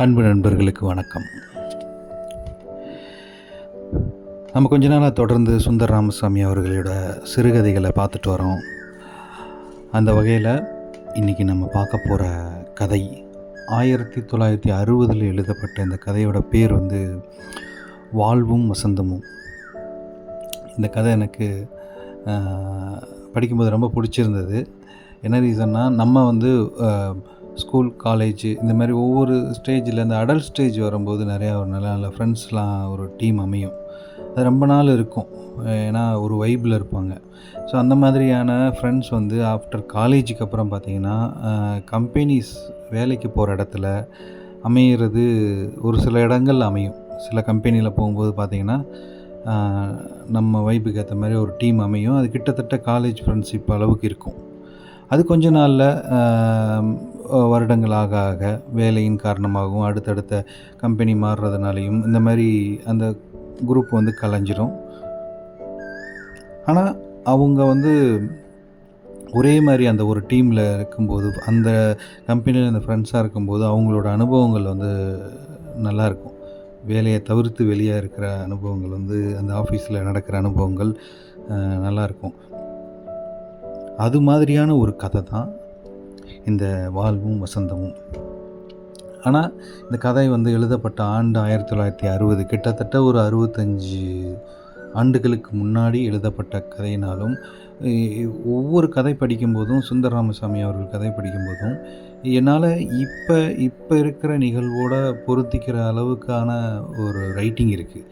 அன்பு நண்பர்களுக்கு வணக்கம். நம்ம கொஞ்ச நாளாக தொடர்ந்து சுந்தர் ராமசாமி அவர்களோட சிறுகதைகளை பார்த்துட்டு வரோம். அந்த வகையில் இன்றைக்கி நம்ம பார்க்க போகிற கதை 1960 எழுதப்பட்ட இந்த கதையோட பேர் வாழ்வும் வசந்தமும். இந்த கதை எனக்கு படிக்கும்போது ரொம்ப பிடிச்சிருந்தது. என்ன ரீசன்னா, நம்ம ஸ்கூல், காலேஜ் இந்த மாதிரி ஒவ்வொரு ஸ்டேஜில் இந்த அடல்ட் ஸ்டேஜ் வரும்போது நிறையா ஒரு நல்ல நல்ல ஃப்ரெண்ட்ஸ்லாம் ஒரு டீம் அமையும். அது ரொம்ப நாள் இருக்கும், ஏன்னா ஒரு வைப்பில் இருப்பாங்க. ஸோ அந்த மாதிரியான ஃப்ரெண்ட்ஸ் ஆஃப்டர் காலேஜுக்கு அப்புறம் பார்த்திங்கன்னா கம்பெனிஸ் வேலைக்கு போகிற இடத்துல அமையிறது ஒரு சில இடங்கள் அமையும். சில கம்பெனியில் போகும்போது பார்த்திங்கன்னா நம்ம வைப்புக்கு ஏற்ற மாதிரி ஒரு டீம் அமையும். அது கிட்டத்தட்ட காலேஜ் ஃப்ரெண்ட்ஷிப் அளவுக்கு இருக்கும். அது கொஞ்ச நாளில் வருடங்கள் ஆக ஆக வேலையின் காரணமாகவும் அடுத்தடுத்த கம்பெனி மாறுறதுனாலையும் இந்த மாதிரி அந்த குரூப் கலைஞ்சிரும். ஆனால் அவங்க ஒரே மாதிரி அந்த ஒரு டீமில் இருக்கும்போது, அந்த கம்பெனியில் அந்த ஃப்ரெண்ட்ஸாக இருக்கும்போது அவங்களோட அனுபவங்கள் நல்லாயிருக்கும். வேலையை தவிர்த்து வெளியே இருக்கிற அனுபவங்கள் அந்த ஆஃபீஸில் நடக்கிற அனுபவங்கள் நல்லாயிருக்கும். அது மாதிரியான ஒரு கதை தான் இந்த வாழ்வும் வசந்தமும். ஆனால் இந்த கதை எழுதப்பட்ட ஆண்டு 1960, கிட்டத்தட்ட ஒரு 65 ஆண்டுகளுக்கு முன்னாடி எழுதப்பட்ட கதையினாலும், ஒவ்வொரு கதை படிக்கும்போதும், சுந்தர் ராமசாமி அவர்கள் கதை படிக்கும்போதும் என்னால் இப்போ இருக்கிற நிகழ்வோட பொருத்திக்கிற அளவுக்கான ஒரு ரைட்டிங் இருக்குது.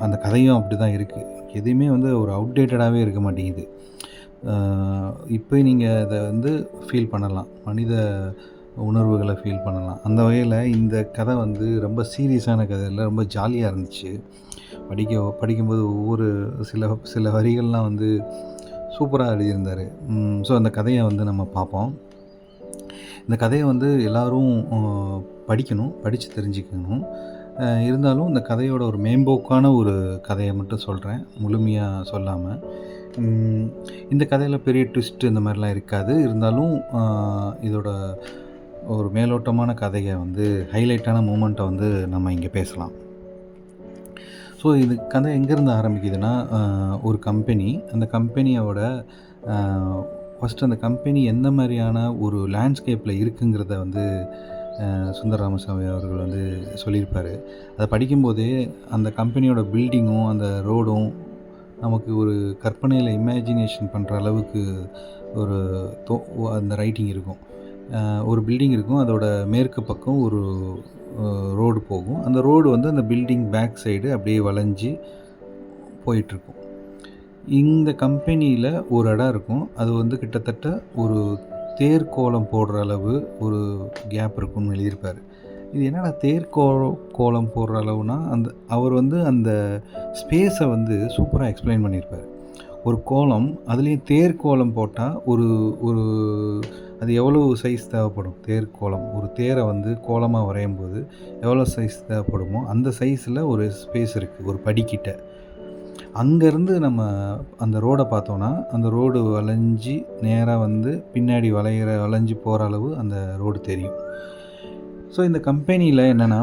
அந்த கதையும் அப்படி தான் இருக்குது. எதுவுமே ஒரு அவுடேட்டடாகவே இருக்க மாட்டேங்குது. இப்போ நீங்கள் அதை ஃபீல் பண்ணலாம், மனித உணர்வுகளை ஃபீல் பண்ணலாம். அந்த வகையில் இந்த கதை ரொம்ப சீரியஸான கதை இல்லை, ரொம்ப ஜாலியாக இருந்துச்சு. படிக்கும்போது ஒவ்வொரு சில வரிகள்லாம் சூப்பராக எழுதியிருந்தார். ஸோ அந்த கதையை நம்ம பார்ப்போம். இந்த கதையை எல்லோரும் படிக்கணும், படித்து தெரிஞ்சுக்கணும். இருந்தாலும் இந்த கதையோட ஒரு மேம்போக்கான ஒரு கதையை மட்டும் சொல்கிறேன், முழுமையாக சொல்லாமல். இந்த கதையில் பெரிய ட்விஸ்ட்டு இந்த மாதிரிலாம் இருக்காது. இருந்தாலும் இதோட ஒரு மேலோட்டமான கதையை ஹைலைட்டான மூமெண்ட்டை நம்ம இங்கே பேசலாம். ஸோ இது கதை எங்கேருந்து ஆரம்பிக்குதுன்னா, ஒரு கம்பெனி, அந்த கம்பெனியோட ஃபஸ்ட்டு அந்த கம்பெனி எந்த மாதிரியான ஒரு லேண்ட்ஸ்கேப்பில் இருக்குங்கிறத சுந்தர் ராமசாமி அவர்கள் சொல்லியிருப்பார். அதை படிக்கும்போதே அந்த கம்பெனியோட பில்டிங்கும் அந்த ரோடும் நமக்கு ஒரு கற்பனையில் இமேஜினேஷன் பண்ணுற அளவுக்கு ஒரு அந்த ரைட்டிங் இருக்கும். ஒரு பில்டிங் இருக்கும், அதோட மேற்கு பக்கம் ஒரு ரோடு போகும். அந்த ரோடு அந்த பில்டிங் பேக் சைடு அப்படியே வளைஞ்சி போயிட்டுருக்கும். இந்த கம்பெனியில் ஒரு இடம் இருக்கும், அது கிட்டத்தட்ட ஒரு தேர்கோலம் போடுற அளவு ஒரு கேப் இருக்குன்னு எழுதியிருப்பார். இது என்னடா தேர்கோலம் போடுற அளவுனா, அவர் அந்த ஸ்பேஸை சூப்பராக எக்ஸ்பிளைன் பண்ணியிருப்பார். ஒரு கோலம், அதுலேயும் தேர்கோலம் போட்டால் ஒரு அது எவ்வளோ சைஸ் தேவைப்படும். தேர்கோலம், ஒரு தேரை கோலமாக வரையும் போது எவ்வளோ சைஸ் தேவைப்படுமோ அந்த சைஸில் ஒரு ஸ்பேஸ் இருக்குது, ஒரு படிக்கிட்ட. அங்கேருந்து நம்ம அந்த ரோடை பார்த்தோன்னா, அந்த ரோடு வளைஞ்சி நேராக பின்னாடி வளைஞ்சி போகிற அளவு அந்த ரோடு தெரியும். ஸோ இந்த கம்பெனியில் என்னென்னா,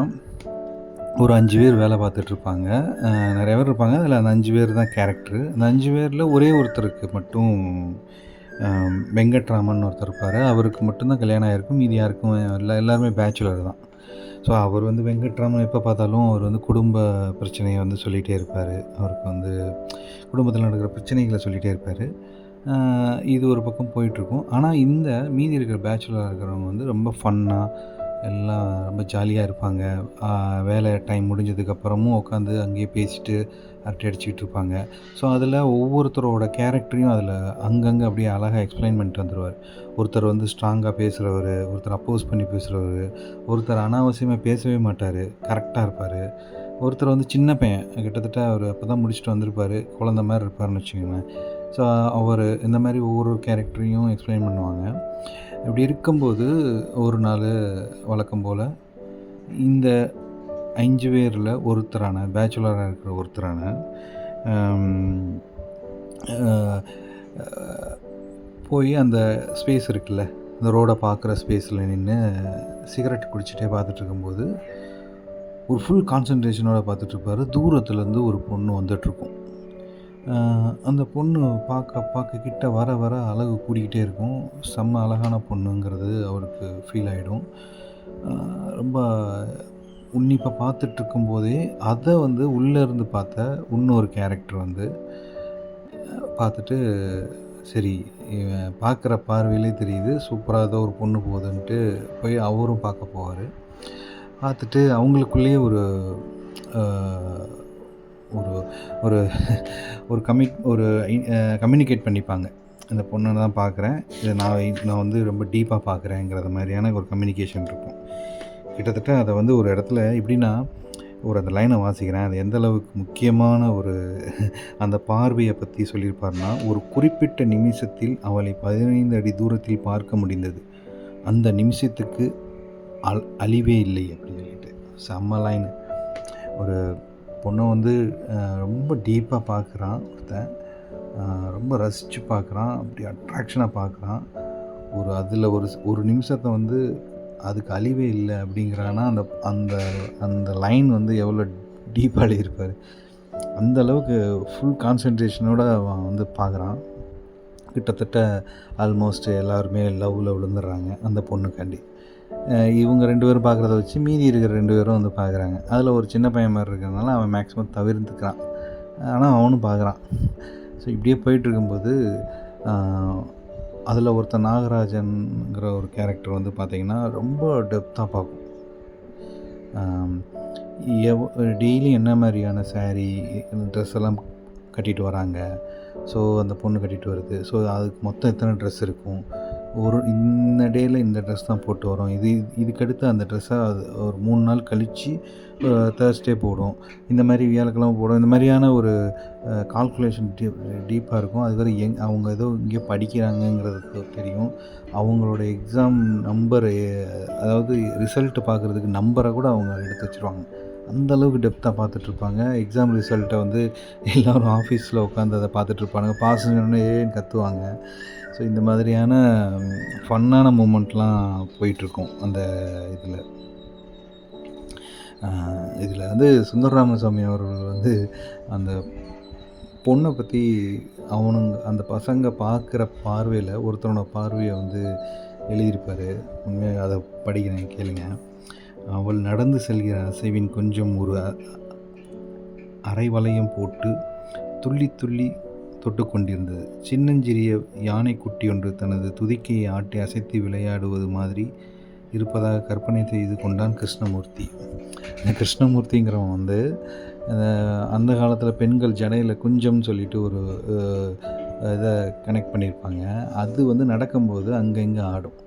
ஒரு 5 பேர் வேலை பார்த்துட்ருப்பாங்க. நிறைய பேர் இருப்பாங்க, அதில் அந்த 5 பேர் தான் கேரக்டரு. அந்த 5 பேரில் ஒரே ஒருத்தருக்கு மட்டும் வெங்கட்ராமன் ஒருத்தர் இருப்பார். அவருக்கு மட்டும்தான் கல்யாணம் ஆகிருக்கும், மீதி யாருக்கும் எல்லாருமே பேச்சுலர் தான். ஸோ அவர் வெங்கட்ராமன் எப்போ பார்த்தாலும் அவர் குடும்ப பிரச்சனையை சொல்லிகிட்டே இருப்பார். அவருக்கு குடும்பத்தில் நடக்கிற பிரச்சனைகளை சொல்லிகிட்டே இருப்பார். இது ஒரு பக்கம் போயிட்டுருக்கும். ஆனால் இந்த மீதி இருக்கிற பேச்சுலராக இருக்கிறவங்க ரொம்ப ஃபன்னாக எல்லாம் ரொம்ப ஜாலியாக இருப்பாங்க. வேலை டைம் முடிஞ்சதுக்கப்புறமும் உட்காந்து அங்கேயே பேசிட்டு அரட்டை அடிச்சுக்கிட்டு இருப்பாங்க. ஸோ அதில் ஒவ்வொருத்தரோட கேரக்டரையும் அதில் அங்கங்கே அப்படியே அழகாக எக்ஸ்பிளைன் பண்ணிட்டு வந்துடுவார். ஒருத்தர் ஸ்ட்ராங்காக பேசுகிறவர், ஒருத்தர் அப்போஸ் பண்ணி பேசுகிறவர், ஒருத்தர் அனாவசியமாக பேசவே மாட்டார், கரெக்டாக இருப்பார். ஒருத்தர் சின்ன பையன், கிட்டத்தட்ட அவர் அப்போ தான் முடிச்சுட்டு வந்திருப்பார், குழந்த மாதிரி இருப்பார்னு வச்சுக்கோங்களேன். ஸோ அவர் இந்த மாதிரி ஒவ்வொரு கேரக்டரையும் எக்ஸ்பிளைன் பண்ணுவாங்க. இப்படி இருக்கும்போது ஒரு நாள் வழக்கம் போல் இந்த 5 பேரில் ஒருத்தரான, பேச்சுலராக இருக்கிற ஒருத்தரான போய் அந்த ஸ்பேஸ் இருக்குல்ல, அந்த ரோட பார்க்குற ஸ்பேஸில் நின்று சிகரெட் குடிச்சிட்டே பார்த்துட்ருக்கும்போது ஒரு ஃபுல் கான்சன்ட்ரேஷனோட பார்த்துட்ருப்பாரு. தூரத்துலேருந்து ஒரு பொண்ணு வந்துட்டுருக்கும். அந்த பொண்ணு பார்க்க பார்க்க கிட்ட வர வர அழகு கூடிக்கிட்டே இருக்கும். செம்ம அழகான பொண்ணுங்கிறது அவருக்கு ஃபீல் ஆகிடும். ரொம்ப உன்னிப்பாக பார்த்துட்ருக்கும்போதே அதை வந்து உள்ளே இருந்து பார்த்த இன்னொரு கேரக்டர் வந்து பார்த்துட்டு, சரி இவன் பார்க்குற பார்வையிலே தெரியுது சூப்பராக ஏதோ ஒரு பொண்ணு போகுதுன்ட்டு போய் அவரும் பார்க்க போவார். பார்த்துட்டு அவங்களுக்குள்ளேயே ஒரு ஒரு ஒரு ஒரு கம்யூனிகேட் பண்ணிப்பாங்க. இந்த பொண்ணை தான் பார்க்குறேன், இதை நான் வந்து ரொம்ப டீப்பாக பார்க்குறேங்கிறது மாதிரியான ஒரு கம்யூனிகேஷன் இருக்கும். கிட்டத்தட்ட அதை வந்து ஒரு இடத்துல எப்படின்னா, அந்த லைனை வாசிக்கிறேன். அது எந்த அளவுக்கு முக்கியமான ஒரு அந்த பார்வையை பற்றி சொல்லியிருப்பார்னா, ஒரு குறிப்பிட்ட நிமிஷத்தில் அவளை 15 அடி தூரத்தில் பார்க்க முடிந்தது. அந்த நிமிஷத்துக்கு அழிவே இல்லை அப்படின்னு சொல்லிட்டு செம்ம லைனு. ஒரு பொண்ணை வந்து ரொம்ப டீப்பாக பார்க்குறான் ஒருத்தன், ரொம்ப ரசித்து பார்க்குறான், அப்படி அட்ராக்ஷனாக பார்க்குறான். அதில் ஒரு நிமிஷத்தை வந்து அதுக்கு அழிவே இல்லை அப்படிங்கிறான்னா அந்த அந்த அந்த லைன் வந்து எவ்வளோ டீப்பாக எழுதியிருப்பார். அந்த அளவுக்கு ஃபுல் கான்சன்ட்ரேஷனோடு அவன் வந்து பார்க்குறான். கிட்டத்தட்ட ஆல்மோஸ்ட் எல்லாருமே லவ்வில் விழுந்துடுறாங்க அந்த பொண்ணுக்காண்டி. இவங்க 2 பேரும் பார்க்குறத வச்சு மீதி இருக்கிற 2 பேரும் வந்து பார்க்குறாங்க. அதில் ஒரு சின்ன பையன் மாதிரி இருக்கிறதுனால அவன் மேக்ஸிமம் தவிர்த்துக்கிறான். ஆனால் அவனும் பார்க்குறான். ஸோ இப்படியே போயிட்டுருக்கும்போது அதில் ஒருத்தன் நாகராஜன்கிற ஒரு கேரக்டர் வந்து பார்த்திங்கன்னா ரொம்ப டெப்த்தாக பார்க்கும். டெய்லி என்ன மாதிரியான சாரீ ட்ரெஸ் எல்லாம் கட்டிட்டு வராங்க, ஸோ அந்த பொண்ணு கட்டிட்டு வருது. ஸோ அதுக்கு மொத்தம் எத்தனை ட்ரெஸ் இருக்கும், இந்த டேயில் இந்த ட்ரெஸ் தான் போட்டு வரோம், இதுக்கடுத்து அந்த ட்ரெஸ்ஸை ஒரு 3 நாள் கழித்து தேர்ஸ்டே போடும், இந்த மாதிரி வியாழக்கிழமை போடும், இந்த மாதிரியான ஒரு கால்குலேஷன் டீப்பாக இருக்கும். அதுவரை அவங்க ஏதோ இங்கே படிக்கிறாங்கங்கிறது தெரியும். அவங்களோட எக்ஸாம் நம்பரு, அதாவது ரிசல்ட்டு பார்க்குறதுக்கு நம்பரை கூட அவங்க எடுத்து வச்சுருவாங்க. அந்தளவுக்கு டெப்த்தாக பார்த்துட்ருப்பாங்க. எக்ஸாம் ரிசல்ட்டை வந்து எல்லோரும் ஆஃபீஸில் உட்காந்து அதை பார்த்துட்ருப்பானுங்க. பாஸுங்கன்னு ஏன்னு கத்துவாங்க. ஸோ இந்த மாதிரியான ஃபன்னான மூமெண்ட்லாம் போயிட்டுருக்கும் அந்த இதில் வந்து சுந்தர ராமசாமி அவர்கள் வந்து அந்த பொண்ணை பற்றி அந்த பசங்க பார்க்குற பார்வையில் ஒருத்தனோட பார்வையை வந்து எழுதியிருப்பார். உண்மையாக அதை படிக்கிறேன், கேளுங்க. அவள் நடந்து செல்கிற அசைவின் கொஞ்சம் ஒரு அரை வளையம் போட்டு துள்ளி துள்ளி தொட்டு கொண்டிருந்தது. சின்னஞ்சிறிய யானை குட்டி ஒன்று தனது துதிக்கையை ஆட்டி அசைத்து விளையாடுவது மாதிரி இருப்பதாக கற்பனை செய்து கொண்டான் கிருஷ்ணமூர்த்தி. கிருஷ்ணமூர்த்திங்கிறவன் வந்து அந்த காலத்தில் பெண்கள் ஜடையில் குஞ்சம்னு சொல்லிட்டு ஒரு இதை கனெக்ட் பண்ணியிருப்பாங்க. அது வந்து நடக்கும்போது அங்கங்கே ஆடும்.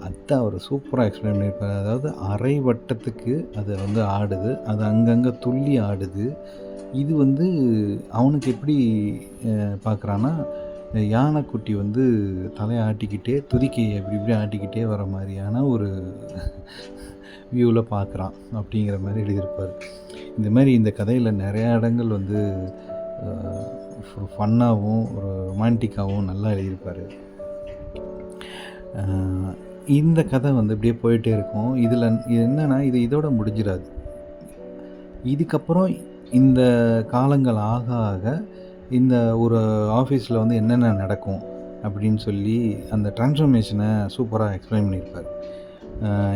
அதை அவர் சூப்பராக எக்ஸ்பிளைன் பண்ணியிருப்பார். அதாவது அரை வட்டத்துக்கு அது வந்து ஆடுது, அது அங்கங்கே துள்ளி ஆடுது. இது வந்து அவனுக்கு எப்படி பார்க்குறான்னா, யானைக்குட்டி வந்து தலையை ஆட்டிக்கிட்டே துதிக்கையை இப்படி இப்படி ஆட்டிக்கிட்டே வர மாதிரியான ஒரு வியூவில் பார்க்குறான் அப்படிங்கிற மாதிரி எழுதியிருப்பார். இந்த மாதிரி இந்த கதையில் நிறையா இடங்கள் வந்து ஒரு ஃபன்னாகவும் ஒரு ரொமான்டிக்காகவும் நல்லா எழுதியிருப்பார். இந்த கதை வந்து இப்படியே போயிட்டே இருக்கும். இதில் என்னென்னா இதோட முடிஞ்சிடாது. இதுக்கப்புறம் இந்த காலங்கள் ஆக ஆக இந்த ஒரு ஆஃபீஸில் வந்து என்னென்ன நடக்கும் அப்படின்னு சொல்லி அந்த ட்ரான்ஸ்ஃபர்மேஷனை சூப்பராக எக்ஸ்பிளைன் பண்ணியிருப்பார்.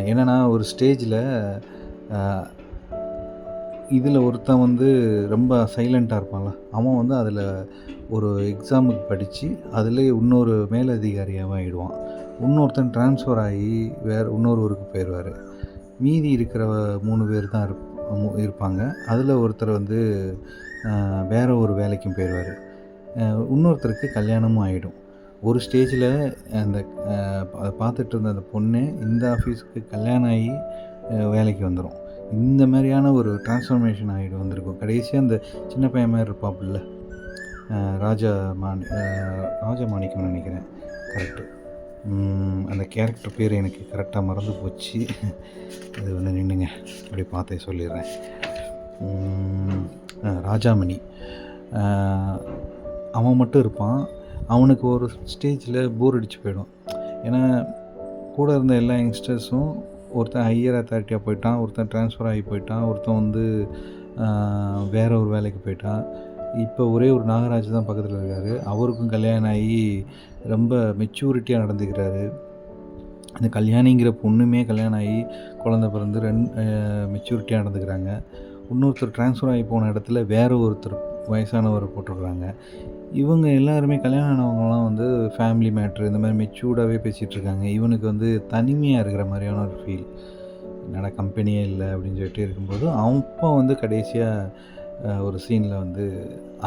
என்னென்னா ஒரு ஸ்டேஜில் இதில் ஒருத்தன் வந்து ரொம்ப சைலண்ட்டாக இருப்பான்ல, அவன் வந்து அதில் ஒரு எக்ஸாமுக்கு படித்து அதில் இன்னொரு மேலதிகாரியாக ஆகிடுவான். இன்னொருத்தன் ட்ரான்ஸ்ஃபர் ஆகி இன்னொரு ஊருக்கு போயிடுவார். மீதி இருக்கிற 3 பேர் தான் இருப்பாங்க. அதில் ஒருத்தர் வந்து வேறு ஒரு வேலைக்கும் போயிடுவார். இன்னொருத்தருக்கு கல்யாணமும் ஆகிடும். ஒரு ஸ்டேஜில் அதை பார்த்துட்டு இருந்த அந்த பொண்ணு இந்த ஆஃபீஸுக்கு கல்யாணம் ஆகி வேலைக்கு வந்துடும். இந்த மாதிரியான ஒரு டிரான்ஸ்ஃபர்மேஷன் வந்திருக்கும். கடைசியாக அந்த சின்ன பையன் மாதிரி இருப்பாப்புல்ல, ராஜமாணிக்கம்னு நினைக்கிறேன், கரெக்டு. அந்த கேரக்டர் பேர் எனக்கு கரெக்டாக மறந்து போச்சு. அது வந்து நின்றுங்க, அப்படி பார்த்தே சொல்லிடுறேன். ராஜாமணி, அவன் மட்டும் இருப்பான். அவனுக்கு ஒரு ஸ்டேஜில் போர் அடித்து போயிடும். ஏன்னா கூட இருந்த எல்லா யங்ஸ்டர்ஸும் ஒருத்தன் ஹையர் அத்தாரிட்டியாக போயிட்டான், ஒருத்தன் ட்ரான்ஸ்ஃபர் ஆகி போயிட்டான், ஒருத்தன் வந்து வேற ஒரு வேலைக்கு போயிட்டான். இப்போ ஒரே ஒரு நாகராஜ் தான் பக்கத்தில் இருக்கார். அவருக்கும் கல்யாணம் ஆகி ரொம்ப மெச்சூரிட்டியாக நடந்துக்கிறாரு. அந்த கல்யாணிங்கிற பொண்ணுமே கல்யாணம் ஆகி குழந்த பிறந்து மெச்சூரிட்டியாக நடந்துக்கிறாங்க. இன்னொருத்தர் ட்ரான்ஸ்ஃபர் ஆகி போன இடத்துல வேற ஒருத்தர் வயசானவரை போட்டுடுறாங்க. இவங்க எல்லாருமே கல்யாணம் ஆனவங்கலாம் வந்து ஃபேமிலி மேட்ரு இந்த மாதிரி மெச்சூர்டாகவே பேசிகிட்ருக்காங்க. இவனுக்கு வந்து தனிமையாக இருக்கிற மாதிரியான ஒரு ஃபீல். என்னடா கம்பெனியே இல்லை அப்படின்னு சொல்லிட்டு இருக்கும்போது, அப்போ வந்து கடைசியாக ஒரு சீனில் வந்து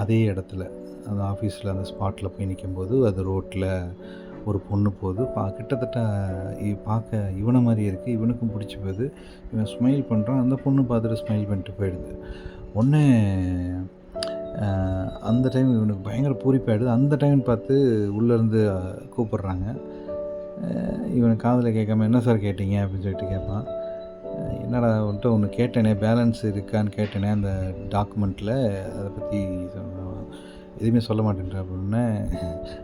அதே இடத்துல அந்த ஆஃபீஸில் அந்த ஸ்பாட்டில் போய் நிற்கும்போது, அது ரோட்டில் ஒரு பொண்ணு போகுது. கிட்டத்தட்ட பார்க்க இவனை மாதிரியே இருக்குது. இவனுக்கும் பிடிச்சி போகுது. இவன் ஸ்மைல் பண்ணுறான். அந்த பொண்ணு பார்த்துட்டு ஸ்மைல் பண்ணிட்டு போயிடுது. உடனே அந்த டைம் இவனுக்கு பயங்கர பூரிப்பாயிடுது. அந்த டைம் பார்த்து உள்ளேருந்து கூப்பிட்றாங்க. இவனுக்கு காதில் கேட்காம, என்ன சார் கேட்டீங்க அப்படின்னு சொல்லிட்டு கேட்பான். என்னடா வந்துட்டு ஒன்று கேட்டேனே, பேலன்ஸ் இருக்கான்னு கேட்டேனே அந்த டாக்குமெண்ட்டில், அதை பற்றி எதுவுமே சொல்ல மாட்டேன்ற அப்படின்னே.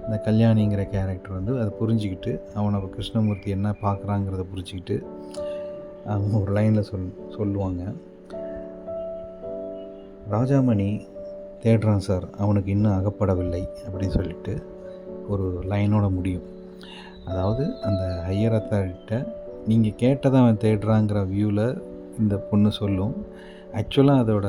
இந்த கல்யாணிங்கிற கேரக்டர் வந்து அதை புரிஞ்சுக்கிட்டு, அவனை கிருஷ்ணமூர்த்தி என்ன பார்க்குறாங்கிறத புரிஞ்சுக்கிட்டு அவங்க ஒரு லைனில் சொல்லுவாங்க, ராஜாமணி தேடுறான் சார், அவனுக்கு இன்னும் அகப்படவில்லை அப்படின்னு சொல்லிட்டு ஒரு லைனோட முடியும். அதாவது அந்த ஹையர் அத்தாரிட்ட நீங்கள் கேட்டதை அவன் தேடுறாங்கிற வியூவில் இந்த பொண்ணு சொல்லும். ஆக்சுவலாக அதோட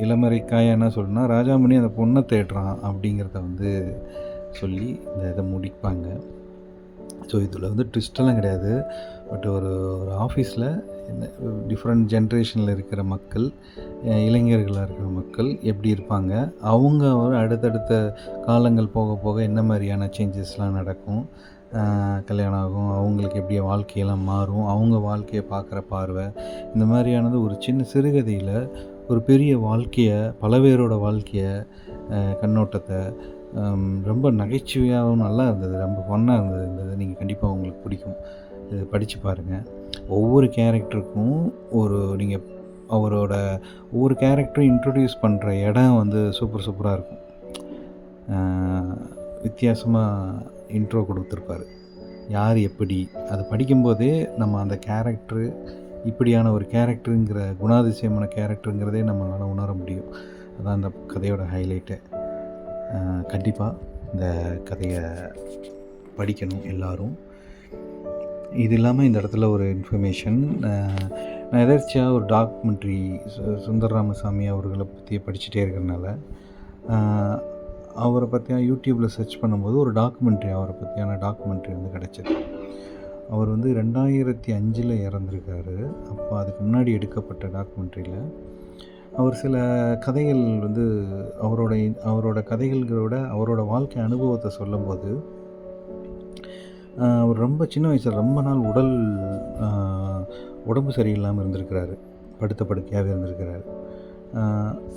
இளமறைக்காய என்ன சொல்லணும்னா, ராஜாமணி அந்த பொண்ணை தேடுறான் அப்படிங்கிறத வந்து சொல்லி இந்த இதை முடிப்பாங்க. ஸோ இதில் வந்து ட்விஸ்டெல்லாம் கிடையாது. பட் ஒரு ஆஃபீஸில் டிஃப்ரெண்ட் ஜென்ரேஷனில் இருக்கிற மக்கள், இளைஞர்களாக இருக்கிற மக்கள் எப்படி இருப்பாங்க, அவங்க ஒரு அடுத்தடுத்த காலங்கள் போக போக என்ன மாதிரியான சேஞ்சஸ்லாம் நடக்கும், கல்யாணம் ஆகும், அவங்களுக்கு எப்படி வாழ்க்கையெல்லாம் மாறும், அவங்க வாழ்க்கையை பார்க்குற பார்வை, இந்த மாதிரியானது ஒரு சின்ன சிறுகதையில் ஒரு பெரிய வாழ்க்கையை, பல பேரோட வாழ்க்கையை, கண்ணோட்டத்தை ரொம்ப நகைச்சுவையாகவும் நல்லா இருந்தது. ரொம்ப ஃபன்னாக இருந்தது. இந்த இது நீங்கள் கண்டிப்பாக உங்களுக்கு பிடிக்கும். இது படித்து பாருங்கள். ஒவ்வொரு கேரக்டருக்கும் நீங்கள் அவரோட ஒவ்வொரு கேரக்டரும் இன்ட்ரடியூஸ் பண்ணுற இடம் வந்து சூப்பராக இருக்கும். வித்தியாசமாக இன்ட்ரோ கொடுத்துருப்பாரு. யார் எப்படி அதை படிக்கும்போதே நம்ம அந்த கேரக்டரு இப்படியான ஒரு கேரக்டருங்கிற குணாதிசயமான கேரக்டருங்கிறதே நம்மளால் உணர முடியும். அதான் அந்த கதையோட ஹைலைட்டு. கண்டிப்பாக இந்த கதையை படிக்கணும் எல்லோரும். இது இல்லாமல் இந்த இடத்துல ஒரு இன்ஃபர்மேஷன், நான் எதர்ச்சியாக ஒரு டாக்குமெண்ட்ரி சுந்தர் ராமசாமி அவர்களை பற்றி படிச்சுட்டே இருக்கிறனால அவரை பற்றியான யூடியூப்பில் சர்ச் பண்ணும்போது ஒரு டாக்குமெண்ட்ரி, அவரை பற்றியான டாக்குமெண்ட்ரி வந்து கிடச்சிது. அவர் வந்து 2005 இறந்துருக்காரு. அப்போ அதுக்கு முன்னாடி எடுக்கப்பட்ட டாக்குமெண்ட்ரியில் அவர் சில கதைகள் வந்து அவரோட கதைகளோட அவரோட வாழ்க்கை அனுபவத்தை சொல்லும்போது, அவர் ரொம்ப சின்ன வயசில் ரொம்ப நாள் உடம்பு சரியில்லாமல் இருந்திருக்கிறாரு. படுக்கையாகவே இருந்திருக்கிறாரு.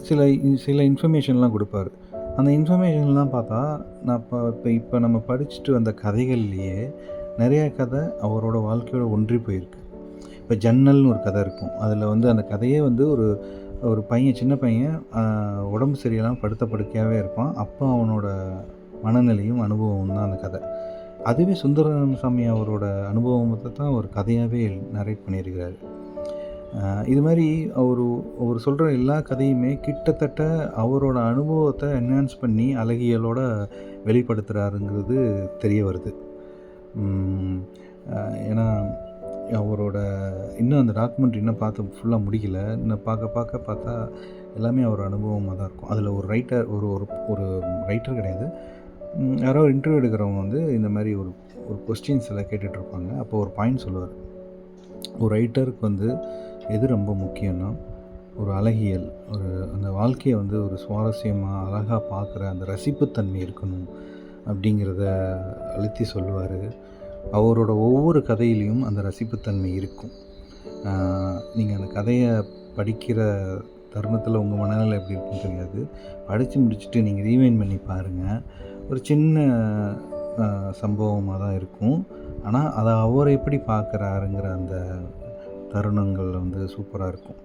சில இன்ஃபர்மேஷன்லாம் கொடுப்பார். அந்த இன்ஃபர்மேஷன்லாம் பார்த்தா நான் இப்போ நம்ம படிச்சுட்டு வந்த கதைகள்லேயே நிறையா கதை அவரோட வாழ்க்கையோட ஒன்றி போயிருக்கு. இப்போ ஜன்னல்னு ஒரு கதை இருக்கும். அதில் வந்து அந்த கதையே வந்து ஒரு பையன், சின்ன பையன் உடம்பு சரியில்லாமல் படுக்கையாகவே இருப்பான். அப்போ அவனோட மனநிலையும் அனுபவமும் தான் அந்த கதை. அதுவே சுந்தரராமசாமி அவரோட அனுபவத்தை தான் ஒரு கதையாகவே நரேட் பண்ணியிருக்கிறாரு. இது மாதிரி அவர் சொல்கிற எல்லா கதையுமே கிட்டத்தட்ட அவரோட அனுபவத்தை என்ஹான்ஸ் பண்ணி அழகியலோட வெளிப்படுத்துகிறாருங்கிறது தெரிய வருது. ஏன்னா அவரோட இன்னும் அந்த டாக்குமெண்ட்ரி இன்னும் பார்த்து ஃபுல்லாக முடியல. இன்னும் பார்த்தா எல்லாமே அவர் அனுபவமாக தான் இருக்கும். அதில் ஒரு ரைட்டர் ஒரு ரைட்டர் கிடையாது, யாரோ ஒரு இன்டர்வியூ எடுக்கிறவங்க வந்து இந்த மாதிரி ஒரு கொஸ்டின்ஸ் எல்லாம் கேட்டுட்ருப்பாங்க. அப்போ ஒரு பாயிண்ட் சொல்லுவார். ஒரு ரைட்டருக்கு வந்து எது ரொம்ப முக்கியம்னா, ஒரு அழகியல், அந்த வாழ்க்கையை வந்து ஒரு சுவாரஸ்யமாக அழகாக பார்க்குற அந்த ரசிப்புத்தன்மை இருக்கணும் அப்படிங்கிறத அழுத்தி சொல்லுவார். அவரோட ஒவ்வொரு கதையிலையும் அந்த ரசிப்புத்தன்மை இருக்கும். நீங்கள் அந்த கதையை படிக்கிற தருணத்தில் உங்கள் மனநிலை எப்படி இருக்குன்னு தெரியாது. படித்து முடிச்சுட்டு நீங்கள் ரீவைண்ட் பண்ணி பாருங்கள். ஒரு சின்ன சம்பவமாக தான் இருக்கும். ஆனால் அதை அவர் எப்படி பார்க்குறாருங்கிற அந்த தருணங்கள் வந்து சூப்பராக இருக்கும்.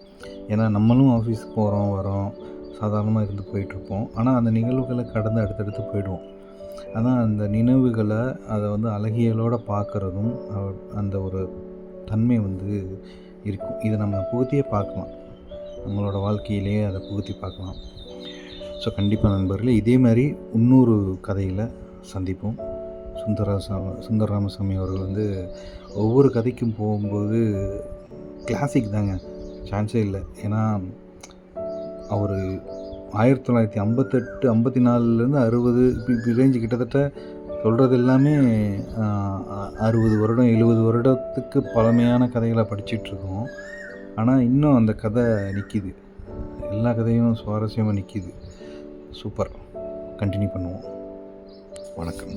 ஏன்னா நம்மளும் ஆஃபீஸுக்கு போகிறோம் வரோம், சாதாரணமாக இருந்து போயிட்டுருப்போம். ஆனால் அந்த நிகழ்வுகளை கடந்து அடுத்தடுத்து போயிடுவோம். அதான் அந்த நினைவுகள அத வந்து அழகியலோட பார்க்குறதும், அந்த ஒரு தன்மை வந்து இருக்கும். இத நம்ம புகுத்தியே பார்க்கலாம். நம்மளோட வாழ்க்கையிலேயே அத புகுத்தி பார்க்கலாம். ஸோ கண்டிப்பா நண்பர்களே, இதே மாரி இன்னொரு கதையில சந்திப்போம். சுந்தர ராமசாமி அவர்கள் வந்து ஒவ்வொரு கதைக்கும் போகும்போது கிளாசிக் தாங்க. சான்ஸே இல்ல. ஏன்னா, அவரு 1958, 54லேருந்து 60 இப்படி ரேஞ்சு கிட்டத்தட்ட சொல்கிறது எல்லாமே அ அ 60 வருடம், 70 வருடத்துக்கு பழமையான கதைகள படிச்சுட்ருக்கோம். ஆனா, இன்னும் அந்த கதை நிக்கிது. எல்லா கதையும் சுவாரஸ்யமா நிக்கிது. சூப்பர். கன்டின்யூ பண்ணுவோம். வணக்கம்.